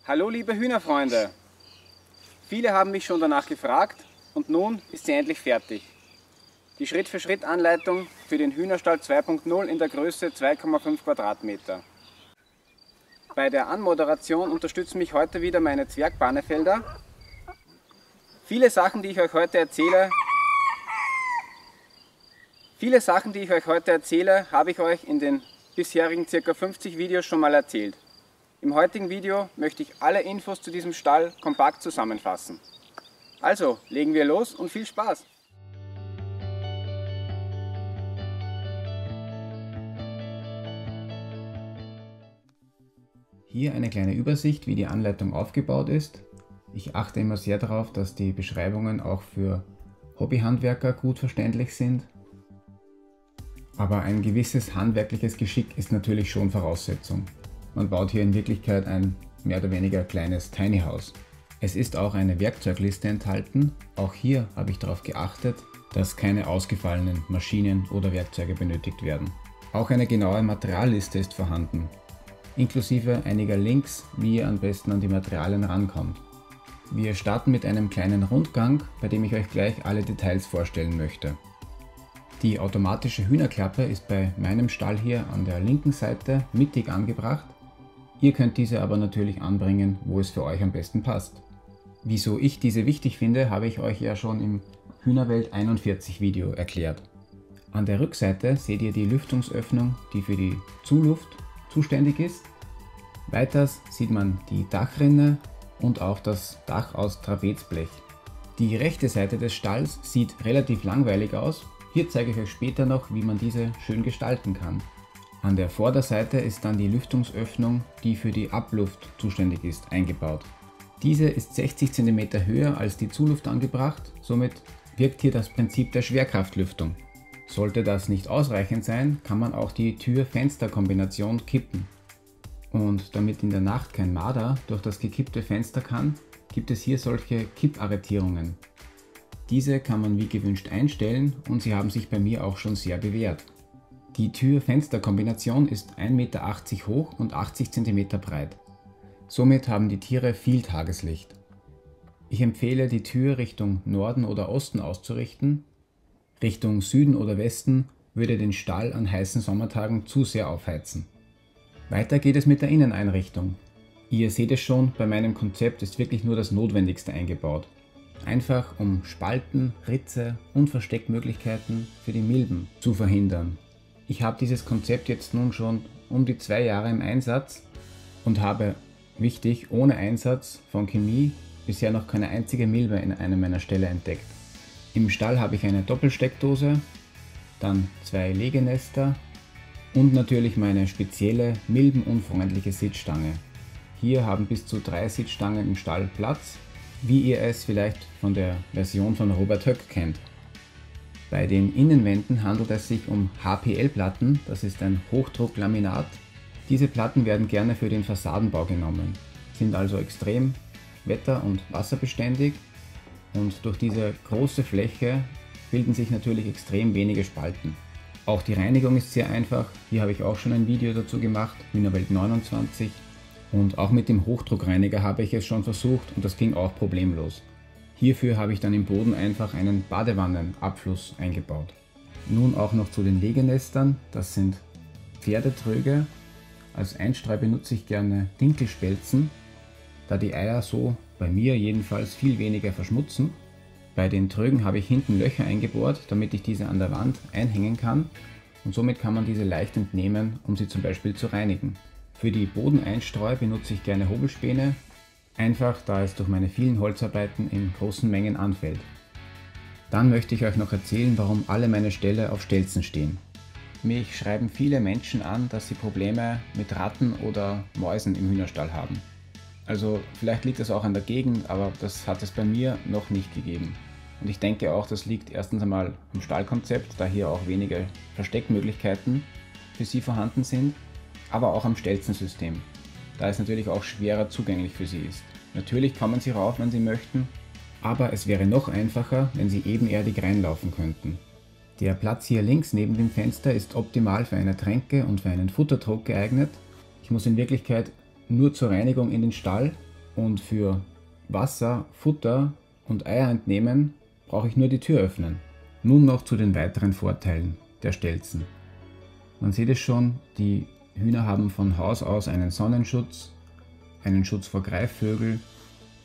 Hallo liebe Hühnerfreunde! Viele haben mich schon danach gefragt und nun ist sie endlich fertig. Die Schritt-für-Schritt-Anleitung für den Hühnerstall 2.0 in der Größe 2,5 Quadratmeter. Bei der Anmoderation unterstützen mich heute wieder meine Zwergbarnefelder. Viele Sachen, die ich euch heute erzähle, habe ich euch in den bisherigen ca. 50 Videos schon mal erzählt. Im heutigen Video möchte ich alle Infos zu diesem Stall kompakt zusammenfassen. Also, legen wir los und viel Spaß! Hier eine kleine Übersicht, wie die Anleitung aufgebaut ist. Ich achte immer sehr darauf, dass die Beschreibungen auch für Hobbyhandwerker gut verständlich sind. Aber ein gewisses handwerkliches Geschick ist natürlich schon Voraussetzung. Man baut hier in Wirklichkeit ein mehr oder weniger kleines Tiny House. Es ist auch eine Werkzeugliste enthalten. Auch hier habe ich darauf geachtet, dass keine ausgefallenen Maschinen oder Werkzeuge benötigt werden. Auch eine genaue Materialliste ist vorhanden, inklusive einiger Links, wie ihr am besten an die Materialien rankommt. Wir starten mit einem kleinen Rundgang, bei dem ich euch gleich alle Details vorstellen möchte. Die automatische Hühnerklappe ist bei meinem Stall hier an der linken Seite mittig angebracht. Ihr könnt diese aber natürlich anbringen, wo es für euch am besten passt. Wieso ich diese wichtig finde, habe ich euch ja schon im Hühnerwelt 41 Video erklärt. An der Rückseite seht ihr die Lüftungsöffnung, die für die Zuluft zuständig ist. Weiters sieht man die Dachrinne und auch das Dach aus Trapezblech. Die rechte Seite des Stalls sieht relativ langweilig aus. Hier zeige ich euch später noch, wie man diese schön gestalten kann. An der Vorderseite ist dann die Lüftungsöffnung, die für die Abluft zuständig ist, eingebaut. Diese ist 60 cm höher als die Zuluft angebracht, somit wirkt hier das Prinzip der Schwerkraftlüftung. Sollte das nicht ausreichend sein, kann man auch die Tür-Fenster-Kombination kippen. Und damit in der Nacht kein Marder durch das gekippte Fenster kann, gibt es hier solche Kipparretierungen. Diese kann man wie gewünscht einstellen und sie haben sich bei mir auch schon sehr bewährt. Die Tür-Fenster-Kombination ist 1,80 Meter hoch und 80 cm breit. Somit haben die Tiere viel Tageslicht. Ich empfehle, die Tür Richtung Norden oder Osten auszurichten. Richtung Süden oder Westen würde den Stall an heißen Sommertagen zu sehr aufheizen. Weiter geht es mit der Inneneinrichtung. Ihr seht es schon, bei meinem Konzept ist wirklich nur das Notwendigste eingebaut. Einfach um Spalten, Ritze und Versteckmöglichkeiten für die Milben zu verhindern. Ich habe dieses Konzept jetzt nun schon um die 2 Jahre im Einsatz und habe, wichtig, ohne Einsatz von Chemie bisher noch keine einzige Milbe in einer meiner Ställe entdeckt. Im Stall habe ich eine Doppelsteckdose, dann 2 Legenester und natürlich meine spezielle milbenunfreundliche Sitzstange. Hier haben bis zu 3 Sitzstangen im Stall Platz, wie ihr es vielleicht von der Version von Robert Höck kennt. Bei den Innenwänden handelt es sich um HPL-Platten, das ist ein Hochdrucklaminat. Diese Platten werden gerne für den Fassadenbau genommen, sind also extrem wetter- und wasserbeständig und durch diese große Fläche bilden sich natürlich extrem wenige Spalten. Auch die Reinigung ist sehr einfach, hier habe ich auch schon ein Video dazu gemacht, Hühnerwelt 29. Und auch mit dem Hochdruckreiniger habe ich es schon versucht und das ging auch problemlos. Hierfür habe ich dann im Boden einfach einen Badewannenabfluss eingebaut. Nun auch noch zu den Legenestern, das sind Pferdetröge. Als Einstreu benutze ich gerne Dinkelspelzen, da die Eier so bei mir jedenfalls viel weniger verschmutzen. Bei den Trögen habe ich hinten Löcher eingebohrt, damit ich diese an der Wand einhängen kann und somit kann man diese leicht entnehmen, um sie zum Beispiel zu reinigen. Für die Bodeneinstreu benutze ich gerne Hobelspäne, einfach da es durch meine vielen Holzarbeiten in großen Mengen anfällt. Dann möchte ich euch noch erzählen, warum alle meine Ställe auf Stelzen stehen. Mich schreiben viele Menschen an, dass sie Probleme mit Ratten oder Mäusen im Hühnerstall haben. Also vielleicht liegt das auch an der Gegend, aber das hat es bei mir noch nicht gegeben. Und ich denke auch, das liegt erstens einmal am Stallkonzept, da hier auch wenige Versteckmöglichkeiten für sie vorhanden sind, aber auch am Stelzensystem, da es natürlich auch schwerer zugänglich für sie ist. Natürlich kommen sie rauf, wenn sie möchten, aber es wäre noch einfacher, wenn sie ebenerdig reinlaufen könnten. Der Platz hier links neben dem Fenster ist optimal für eine Tränke und für einen Futtertrog geeignet. Ich muss in Wirklichkeit nur zur Reinigung in den Stall Und für Wasser, Futter und Eier entnehmen brauche ich nur die Tür öffnen. Nun noch zu den weiteren Vorteilen der Stelzen. Man sieht es schon, die Hühner haben von Haus aus einen Sonnenschutz, einen Schutz vor Greifvögeln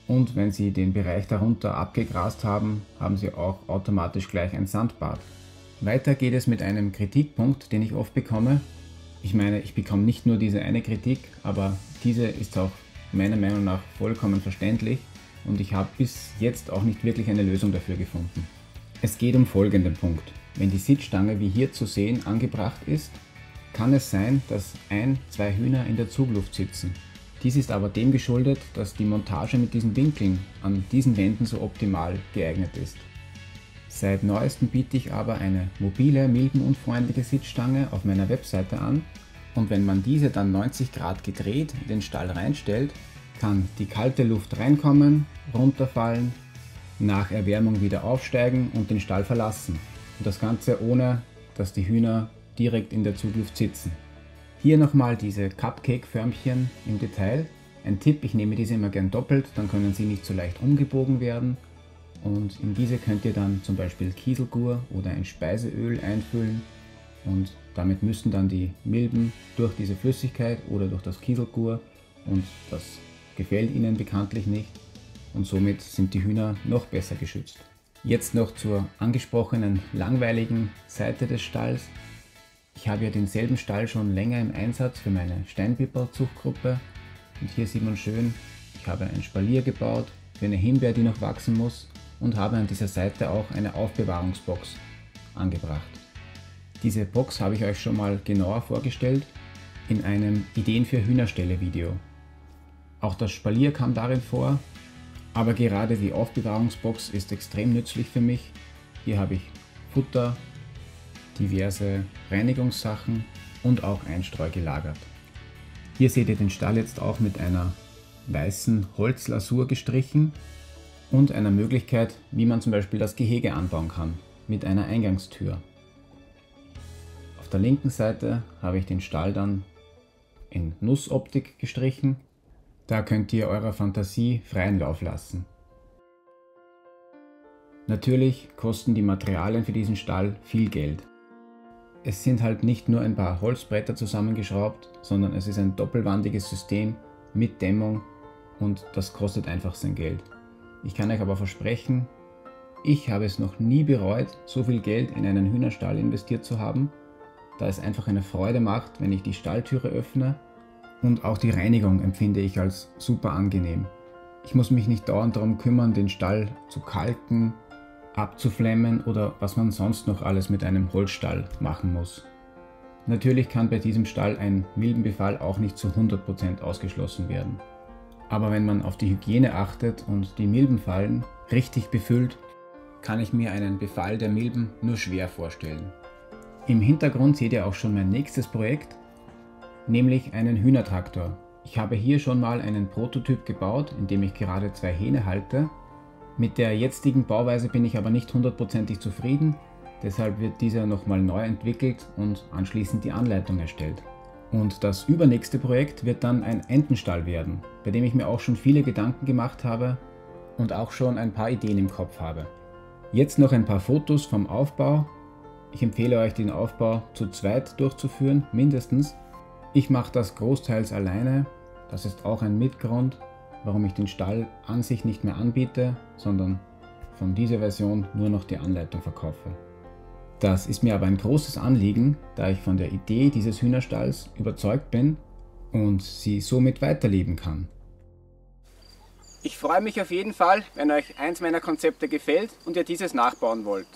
und wenn sie den Bereich darunter abgegrast haben, haben sie auch automatisch gleich ein Sandbad. Weiter geht es mit einem Kritikpunkt, den ich oft bekomme. Ich meine, ich bekomme nicht nur diese eine Kritik, aber diese ist auch meiner Meinung nach vollkommen verständlich und ich habe bis jetzt auch nicht wirklich eine Lösung dafür gefunden. Es geht um folgenden Punkt. Wenn die Sitzstange wie hier zu sehen angebracht ist, kann es sein, dass 1-2 Hühner in der Zugluft sitzen. Dies ist aber dem geschuldet, dass die Montage mit diesen Winkeln an diesen Wänden so optimal geeignet ist. Seit neuestem biete ich aber eine mobile, milbenunfreundliche Sitzstange auf meiner Webseite an und wenn man diese dann 90 Grad gedreht in den Stall reinstellt, kann die kalte Luft reinkommen, runterfallen, nach Erwärmung wieder aufsteigen und den Stall verlassen. Und das Ganze ohne, dass die Hühner direkt in der Zugluft sitzen. Hier nochmal diese Cupcake-Förmchen im Detail. Ein Tipp, ich nehme diese immer gern doppelt, dann können sie nicht so leicht umgebogen werden. Und in diese könnt ihr dann zum Beispiel Kieselgur oder ein Speiseöl einfüllen und damit müssen dann die Milben durch diese Flüssigkeit oder durch das Kieselgur und das gefällt ihnen bekanntlich nicht und somit sind die Hühner noch besser geschützt. Jetzt noch zur angesprochenen langweiligen Seite des Stalls. Ich habe ja denselben Stall schon länger im Einsatz für meine Steinpipperl-Zuchtgruppe und hier sieht man schön, ich habe ein Spalier gebaut für eine Himbeer, die noch wachsen muss und habe an dieser Seite auch eine Aufbewahrungsbox angebracht. Diese Box habe ich euch schon mal genauer vorgestellt in einem Ideen für Hühnerställe Video. Auch das Spalier kam darin vor, aber gerade die Aufbewahrungsbox ist extrem nützlich für mich. Hier habe ich Futter, diverse Reinigungssachen und auch Einstreu gelagert. Hier seht ihr den Stall jetzt auch mit einer weißen Holzlasur gestrichen und einer Möglichkeit, wie man zum Beispiel das Gehege anbauen kann, mit einer Eingangstür. Auf der linken Seite habe ich den Stall dann in Nussoptik gestrichen. Da könnt ihr eurer Fantasie freien Lauf lassen. Natürlich kosten die Materialien für diesen Stall viel Geld. Es sind halt nicht nur ein paar Holzbretter zusammengeschraubt, sondern es ist ein doppelwandiges System mit Dämmung und das kostet einfach sein Geld. Ich kann euch aber versprechen, ich habe es noch nie bereut, so viel Geld in einen Hühnerstall investiert zu haben, da es einfach eine Freude macht, wenn ich die Stalltüre öffne und auch die Reinigung empfinde ich als super angenehm. Ich muss mich nicht dauernd darum kümmern, den Stall zu kalken, abzuflemmen oder was man sonst noch alles mit einem Holzstall machen muss. Natürlich kann bei diesem Stall ein Milbenbefall auch nicht zu 100% ausgeschlossen werden. Aber wenn man auf die Hygiene achtet und die Milbenfallen richtig befüllt, kann ich mir einen Befall der Milben nur schwer vorstellen. Im Hintergrund seht ihr auch schon mein nächstes Projekt, nämlich einen Hühnertraktor. Ich habe hier schon mal einen Prototyp gebaut, in dem ich gerade 2 Hähne halte. Mit der jetzigen Bauweise bin ich aber nicht 100%ig zufrieden, deshalb wird dieser nochmal neu entwickelt und anschließend die Anleitung erstellt. Und das übernächste Projekt wird dann ein Entenstall werden, bei dem ich mir auch schon viele Gedanken gemacht habe und auch schon ein paar Ideen im Kopf habe. Jetzt noch ein paar Fotos vom Aufbau. Ich empfehle euch den Aufbau zu zweit durchzuführen, mindestens. Ich mache das großteils alleine, das ist auch ein Mitgrund, warum ich den Stall an sich nicht mehr anbiete, sondern von dieser Version nur noch die Anleitung verkaufe. Das ist mir aber ein großes Anliegen, da ich von der Idee dieses Hühnerstalls überzeugt bin und sie somit weiterleben kann. Ich freue mich auf jeden Fall, wenn euch eins meiner Konzepte gefällt und ihr dieses nachbauen wollt.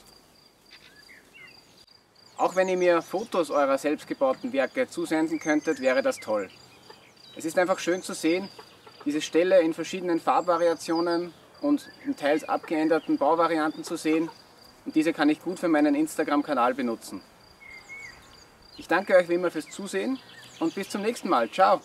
Auch wenn ihr mir Fotos eurer selbstgebauten Werke zusenden könntet, wäre das toll. Es ist einfach schön zu sehen, diese Ställe in verschiedenen Farbvariationen und in teils abgeänderten Bauvarianten zu sehen. Und diese kann ich gut für meinen Instagram-Kanal benutzen. Ich danke euch wie immer fürs Zusehen und bis zum nächsten Mal. Ciao!